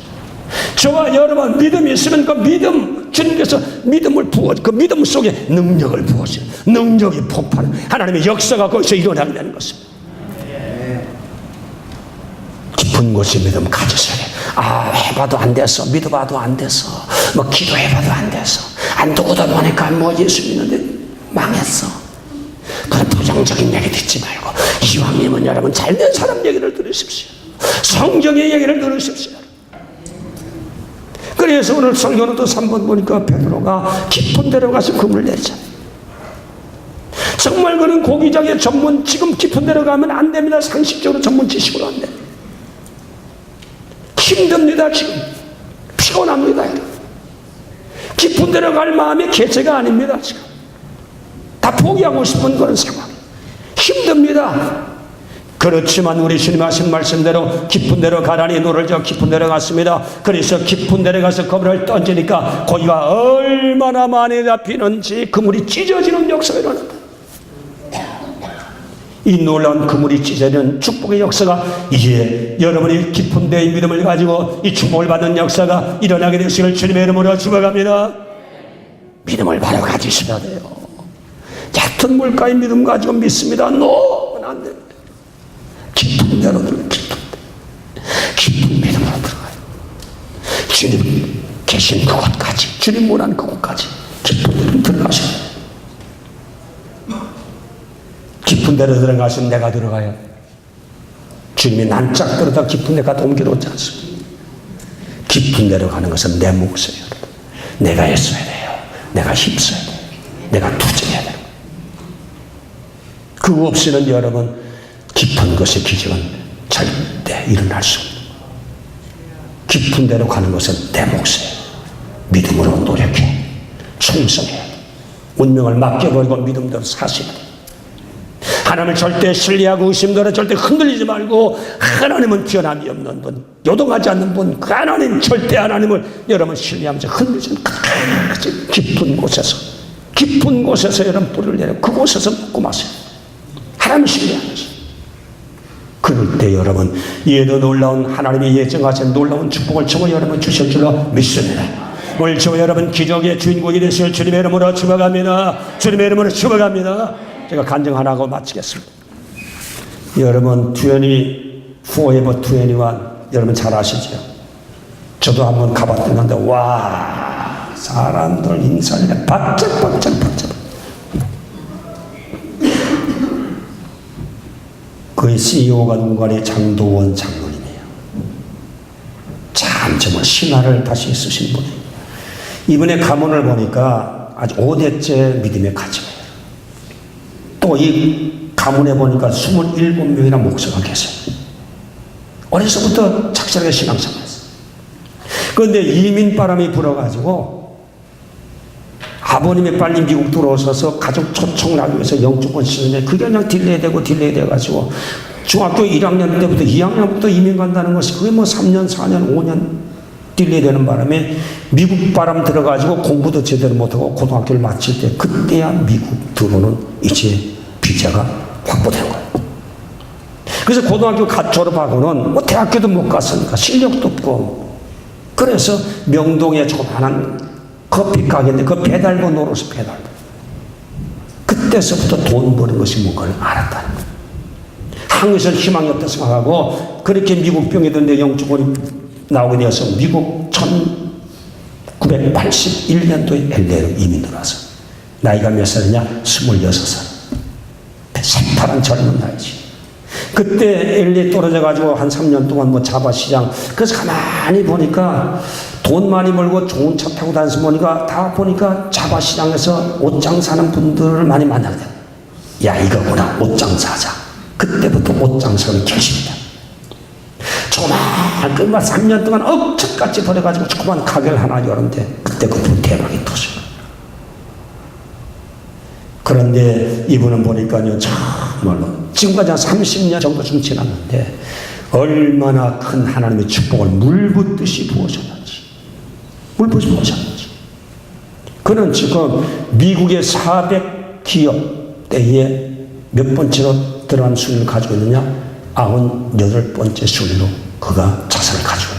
Speaker 1: 저와 여러분 믿음이 있으면 그 믿음, 주님께서 믿음을 부어, 그 믿음 속에 능력을 부어서 능력이 폭발하는 하나님의 역사가 거기서 일어나게 되는 것입니다. 깊은 곳에 믿음 가지셔야 돼. 아, 해봐도 안 됐어, 믿어봐도 안 됐어, 뭐 기도해봐도 안 됐어, 안 누구도 보니까 뭐 예수 믿는데 망했어. 그런 부정적인 얘기 듣지 말고 이왕이면 여러분 잘된 사람 얘기를 들으십시오. 성경의 얘기를 들으십시오. 그래서 오늘 설교는 또 3번 보니까 베드로가 깊은 데로 가서 금을 내리잖아요. 정말 그런 고기장의 전문, 지금 깊은 데로 가면 안 됩니다. 상식적으로 전문 지식으로 안 됩니다. 힘듭니다. 지금 피곤합니다. 깊은 데로 갈 마음이 개체가 아닙니다. 지금 다 포기하고 싶은 그런 상황. 힘듭니다. 그렇지만 우리 주님 하신 말씀대로 깊은 데로 가라니 노를 저 깊은 데로 갔습니다. 그래서 깊은 데로 가서 그물을 던지니까 고기가 얼마나 많이 잡히는지 그물이 찢어지는 역사가 일어난다. 이 놀라운 그물이 찢어지는 축복의 역사가 이제 여러분이 깊은 데의 믿음을 가지고 이 축복을 받는 역사가 일어나게 되시길 주님의 이름으로 축복합니다. 믿음을 바로 가지셔야 돼요. 얕은 물가의 믿음 가지고 믿습니다. 놓으면 안 됩니다. 깊은 데로 들어가요. 깊은 믿음으로 들어가요. 주님 계신 그곳까지, 주님 원하는 그곳까지 깊은 데로 들어가셔야 돼요. 깊은 데로 들어가시면 내가 들어가요. 주님이 난짝 들어다 깊은 데 가도 옮겨놓지 않습니다. 깊은 데로 가는 것은 내 몫이에요. 내가 애써야 돼요. 내가 힘써야 돼요. 내가 투쟁해야 돼요. 그거 없이는 여러분 깊은 것의 기적은 절대 일어날 수 없는. 깊은 데로 가는 것은 내 몫이에요. 믿음으로 노력해. 충성해. 운명을 맡겨버리고 믿음대로 사셔야 돼요. 하나님을 절대 신뢰하고 의심대로 절대 흔들리지 말고 하나님은 변함이 없는 분, 요동하지 않는 분, 그 하나님 절대 하나님을 여러분 신뢰하면서 흔들리지 않고 깊은 곳에서 여러분 뿌리를 내려 그곳에서 먹고 마세요. 하나님을 신뢰하면서 그럴 때 여러분 얘도 놀라운 하나님이 예정하신 놀라운 축복을 저와 여러분 주실 줄로 믿습니다. 오늘 저와 여러분 기적의 주인공이 되실 주님의 이름으로 축복합니다. 주님의 이름으로 축복합니다. 제가 간증 하나 하고 마치겠습니다. 여러분 20, Forever 21 여러분 잘 아시죠? 저도 한번 가봤는데 와 사람들 인사를 바짝바짝 그의 CEO가 누군가의 장도원 장로님이에요. 참 정말 신화를 다시 쓰신 분이에요. 이분의 가문을 보니까 아주 5대째 믿음의 가정이에요. 또 이 가문에 보니까 27명이나 목사가 계세요. 어려서부터 착실하게 신앙생활 했어요. 그런데 이민바람이 불어가지고 아버님이 빨리 미국 들어오셔서 가족 초청을 위해서 영주권 쓰는데 그게 그냥 딜레이 돼가지고 중학교 1학년 때부터 2학년부터 이민 간다는 것이 그게 뭐 3년, 4년, 5년 딜레이 되는 바람에 미국 바람 들어가지고 공부도 제대로 못하고 고등학교를 마칠 때 그때야 미국 들어오는 이제 비자가 확보된 거예요. 그래서 고등학교 졸업하고는 뭐 대학교도 못 갔으니까 실력도 없고 그래서 명동에 조그마한 커피 가게인데 그 배달부 노릇이 배달부. 그때서부터 돈 버는 것이 뭔가를 알았다는 거예요. 한국에서는 희망이 없다 생각하고 그렇게 미국 병이 든데 영주권이 나오게 되어서 미국 1981년도에 LA로 이민 들어와서 나이가 몇 살이냐? 26살. 새파란 젊은 나이지. 그때 LA 떨어져가지고 한 3년 동안 뭐 자바시장. 그래서 가만히 보니까 돈 많이 벌고 좋은 차 타고 다니면서 보니까 다 보니까 자바시장에서 옷장 사는 분들을 많이 만나게 돼. 야, 이거구나. 옷장 사자. 그때부터 옷장 사는 계십니다. 조그만 3년 동안 억척같이 버려가지고 조그만 가게를 하나 열었는데 그때부터 대박이 터져. 그런데 이분은 보니까요, 정말로 지금까지 한 30년 정도쯤 지났는데 얼마나 큰 하나님의 축복을 물붓듯이 부어줬는지, 물붓이 부어줬는지. 그는 지금 미국의 400기업대에 몇 번째로 들어간 순위를 가지고 있느냐? 98번째 순위로 그가 자산을 가지고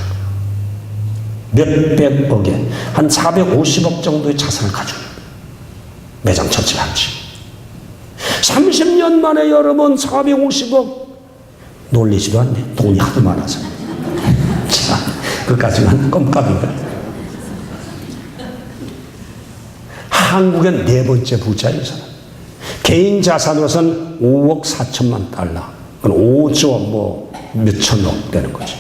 Speaker 1: 있는 몇백억에 한 450억 정도의 자산을 가지고 있는 매장 전체 합치 30년 만에 여러분 450억 놀리지도 않네. 돈이 하도 많아서. 자, 그까지만 껌값인가. 한국의 4번째 부자인 사람. 개인 자산으로서는 5억 4천만 달러. 그건 5조 뭐 몇천억 되는 거죠.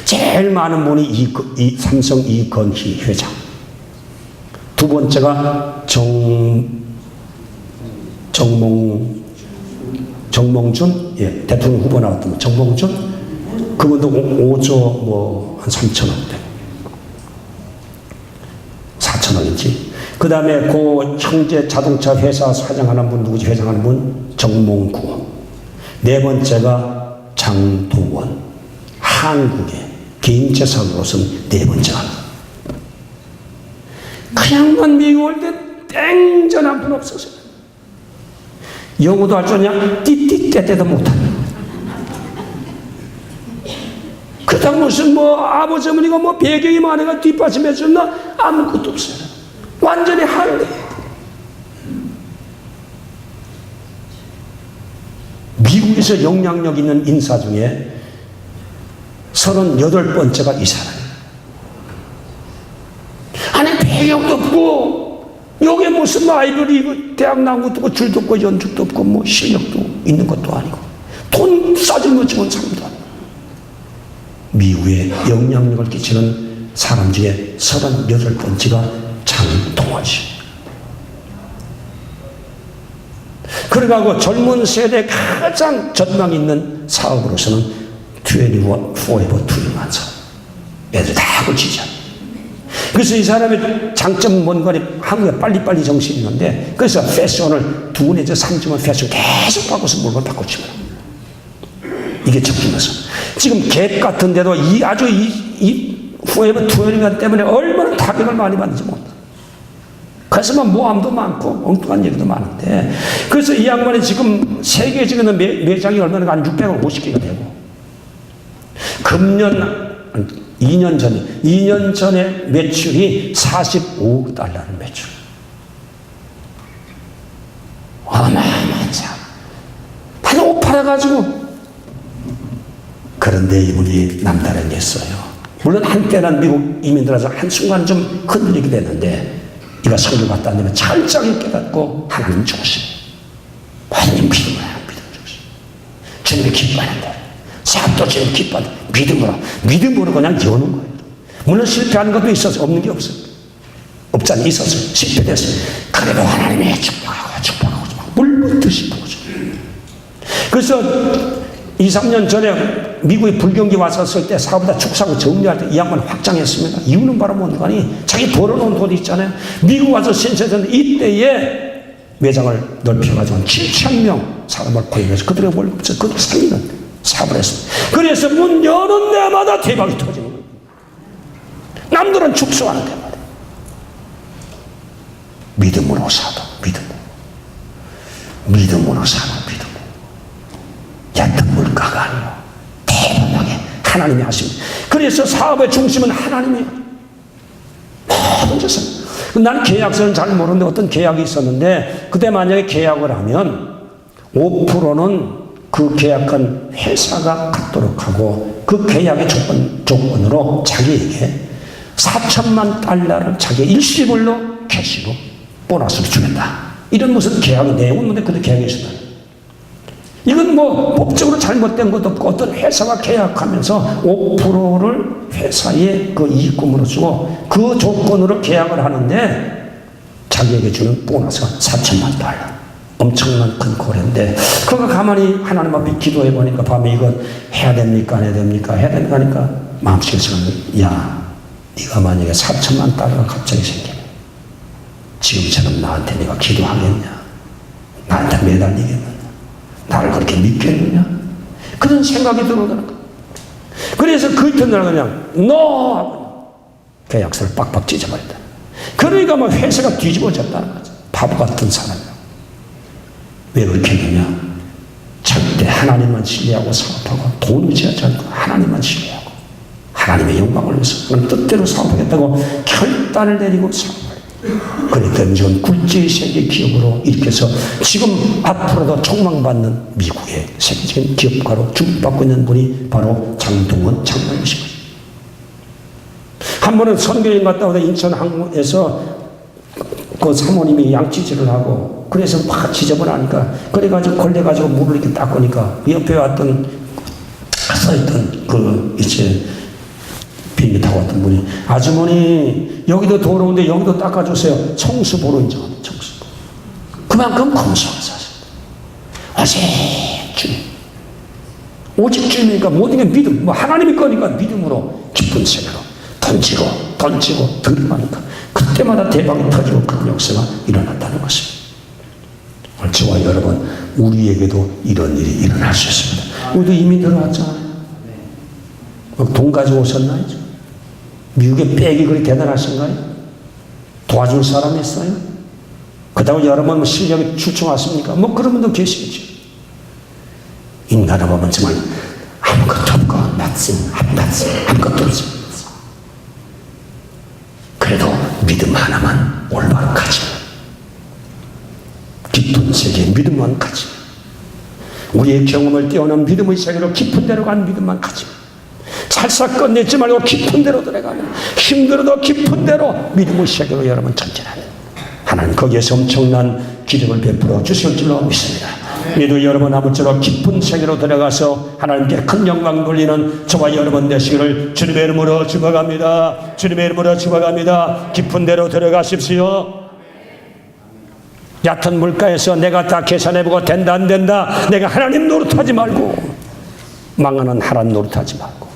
Speaker 1: 제일 많은 분이 삼성 이건희 회장. 두 번째가 정몽준, 예, 대통령 후보 나왔던 정몽준. 그분도 5조 뭐 한 3천억 되고 4천억인지. 그 다음에 그 형제 자동차 회사 사장하는 분, 누구지? 회장하는 분 정몽구. 네 번째가 장도원. 한국의 개인 재산으로서는 네 번째가. 그냥만 미국 올 때 땡전 한 분 없었어요. 영어도 할 줄 아냐? 띠띠때때도 못하는. 그렇다고 무슨 뭐 아버지 어머니가 뭐 배경이 많아가 뒷받침해 줬나? 아무것도 없어요. 완전히 한데. 미국에서 영향력 있는 인사 중에 38번째가 이 사람이에요. 아니 배경도 없고 여기에 무슨 뭐 아이브리 대학 나온 것도 없고 줄도 없고 연주도 없고 뭐 실력도 있는 것도 아니고 돈 싸질러 주는 사람도 아니고 미국에 영향력을 끼치는 사람 중에 38번째가 장동원씨. 그래가고 젊은 세대에 가장 전망 있는 사업으로서는 21 포에버 21 사업. 애들 다 고치자. 그래서 이 사람의 장점은 뭔가 한국에 빨리빨리 정신이 있는데 그래서 패션을 2, 내지 3주만 패션 계속 바꿔서 물건 바꿔치면 이게 적기면서 지금 갭 같은 데도 이 포에버 21 때문에 얼마나 타격을 많이 받는지 몰라. 그래서 모함도 많고 엉뚱한 얘기도 많은데 그래서 이 양반이 지금 세계적인 매장이 얼마나 한 650개가 되고 금년 2년 전에 매출이 45억 달러를 매출. 어마어마한 사람. 다들 옷 팔아가지고. 그런데 이분이 남다른 게 있어요. 물론 한때는 미국 이민들어서 한순간 좀 흔들리게 됐는데 이가 성을 갖다 내면 철저히 깨닫고 하나님 중심. 하나님 믿음을 해요. 믿음 중심. 주님이 기뻐하는데 사업도 주님 기뻐하는데 믿음으로 그냥 여는 거예요. 물론 실패하는 것도 있어서 없는 게 없어요. 없잖아요. 있었어요. 실패됐어요. 그래도 하나님이 축복하고 물붓듯이 부어줘. 그래서 2, 3년 전에 미국에 불경기 왔었을 때 사업다 축사하고 정리할 때 이 양반을 확장했습니다. 이유는 바로 뭔가니 자기 벌어놓은 돈이 있잖아요. 미국 와서 신세전 이때에 매장을 넓혀가지고 7,000명 사람을 고용해서 그들의 월급을 그들 살리는 사업을 했습니다. 그래서 문 여는 데마다 대박이 터지는 거예요. 남들은 축소하는 데마다. 믿음으로 사도 믿음으로 사도 얕은 물가가 아니요 대범하게 하나님이 하십니다. 그래서 사업의 중심은 하나님이에요. 모든 것은. 난 계약서는 잘 모르는데 어떤 계약이 있었는데 그때 만약에 계약을 하면 5%는 그 계약한 회사가 갖도록 하고 그 계약의 조건으로 자기에게 4천만 달러를 자기 일시불로 캐시로 보너스를 주겠다. 이런 무슨 계약의 내용은 근데 그때 계약이 있었다. 이건 뭐 법적으로 잘못된 것도 없고 어떤 회사와 계약하면서 5%를 회사에 그 이익금으로 주고 그 조건으로 계약을 하는데 자기에게 주는 보너스가 4천만 달러. 엄청난 큰 거래인데 그거 가만히 하나님 앞에 기도해 보니까 밤에 이건 해야 됩니까 안 해야 됩니까 해야 됩니까 하니까 마음속에서는 야 네가 만약에 4천만 달러가 갑자기 생기면 지금처럼 나한테 네가 기도하겠냐 나한테 매달리겠느냐 나를 그렇게 믿겠느냐 그런 생각이 들어오더라고요. 그래서 그 이튿날 그냥 너 하고 계약서를 빡빡 찢어버렸다. 그러니까 막 회사가 뒤집어졌다는 거죠. 바보 같은 사람이라고. 왜 그렇게 했느냐 절대 하나님만 신뢰하고 사업하고 돈 의지하지 않고 하나님만 신뢰하고 하나님의 영광을 위해서 그런 뜻대로 사업하겠다고 결단을 내리고 사업을 그랬더니 지금 굴지의 세계 기업으로 이렇게 해서 지금 앞으로도 촉망받는 미국의 세계적인 기업가로 주목받고 있는 분이 바로 장동원 장로님이십니다. 한 번은 선교여행 갔다 오다 인천 항구에서 그 사모님이 양치질을 하고 그래서 막 지저분하니까 그래가지고 걸려가지고 물을 이렇게 닦으니까 옆에 왔던 써있던 그 이제 비행기 타고 왔던 분이 아주머니 여기도 더러운데 여기도 닦아주세요. 청수보로 인정합니다. 청수보. 그만큼 검소한 사실. 오직 주님. 오직 주님이니까 모든 게 믿음. 뭐 하나님이 거니까 믿음으로 깊은 세계로 던지고 들이마니까 그때마다 대박이 터지고 그런 역사가 일어났다는 것입니다. 오늘 저와 여러분 우리에게도 이런 일이 일어날 수 있습니다. 우리도 이미 들어왔잖아요. 돈 가지고 오셨나요? 미국의 백이 그리 대단하신가요? 도와줄 사람이 있어요? 그렇다고 여러분 실력이 출중하십니까? 뭐 그런 분도 계시겠죠. 인간을 보면 정말 아무것도 없고 아무것도 없지. 그래도 믿음 하나만 올바로 가지면 깊은 세계의 믿음만 가지면 우리의 경험을 뛰어넘은 믿음의 세계로 깊은 데로 간 믿음만 가지면 살살 끝내지 말고 깊은 데로 들어가면 힘들어도 깊은 데로 믿음의 세계로 여러분 전진하는 하나님 거기에서 엄청난 기름을 베풀어 주실 줄로 믿습니다. 우리도 여러분 아무쪼록 깊은 세계로 들어가서 하나님께 큰 영광 돌리는 저와 여러분 되시기를 주님의 이름으로 축원합니다. 주님의 이름으로 축원합니다. 깊은 데로 들어가십시오. 얕은 물가에서 내가 다 계산해보고 된다 안 된다 내가 하나님 노릇하지 말고 망하는 하나님 노릇하지 말고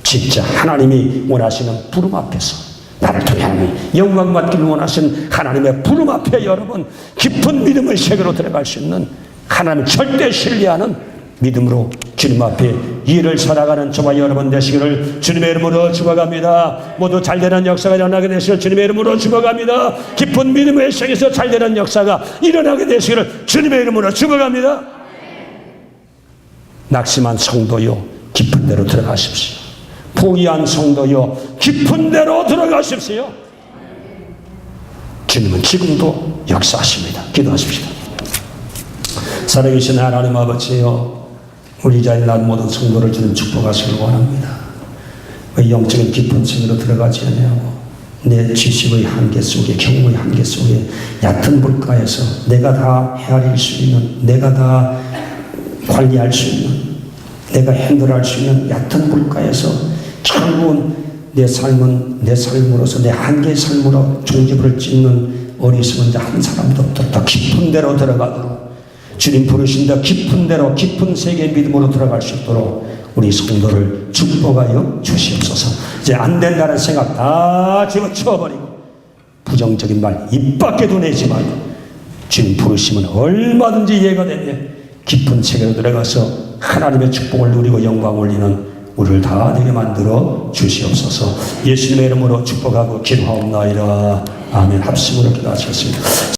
Speaker 1: 진짜 하나님이 원하시는 부름 앞에서 나를 통해 하나님이 영광 받기를 원하시는 하나님의 부름 앞에 여러분 깊은 믿음의 세계로 들어갈 수 있는 하나님을 절대 신뢰하는 믿음으로 주님 앞에 일을 살아가는 저와 여러분 되시기를 주님의 이름으로 축원합니다. 모두 잘되는 역사가 일어나게 되시기를 주님의 이름으로 축원합니다. 깊은 믿음의 세계에서 잘되는 역사가 일어나게 되시기를 주님의 이름으로 축원합니다. 낙심한 성도요 깊은 데로 들어가십시오. 포기한 성도요 깊은 데로 들어가십시오. 주님은 지금도 역사하십니다. 기도하십시오. 살아계신 하나님 아버지요 우리 자리에 난 모든 성도를 주님 축복하시길 원합니다. 영적인 깊은 세계로 들어가지 아니하고 내 지식의 한계 속에 경험의 한계 속에 얕은 물가에서 내가 다 헤아릴 수 있는 내가 다 관리할 수 있는 내가 핸들할 수 있는 얕은 물가에서 결국은 내 삶으로서 내 한계의 삶으로 종지부를 찍는 어리석은 자 한 사람도 없도록 더 깊은 데로 들어가도록 주님 부르신다 깊은 데로 깊은 세계의 믿음으로 들어갈 수 있도록 우리 성도를 축복하여 주시옵소서. 이제 안 된다는 생각 다 집어치워버리고 부정적인 말 입 밖에도 내지 말고 주님 부르시면 얼마든지 예가 되며 깊은 세계로 들어가서 하나님의 축복을 누리고 영광 올리는 우리를 다 되게 만들어 주시옵소서. 예수님의 이름으로 축복하고 기도하옵나이다. 아멘. 합심으로 기도하시겠습니다.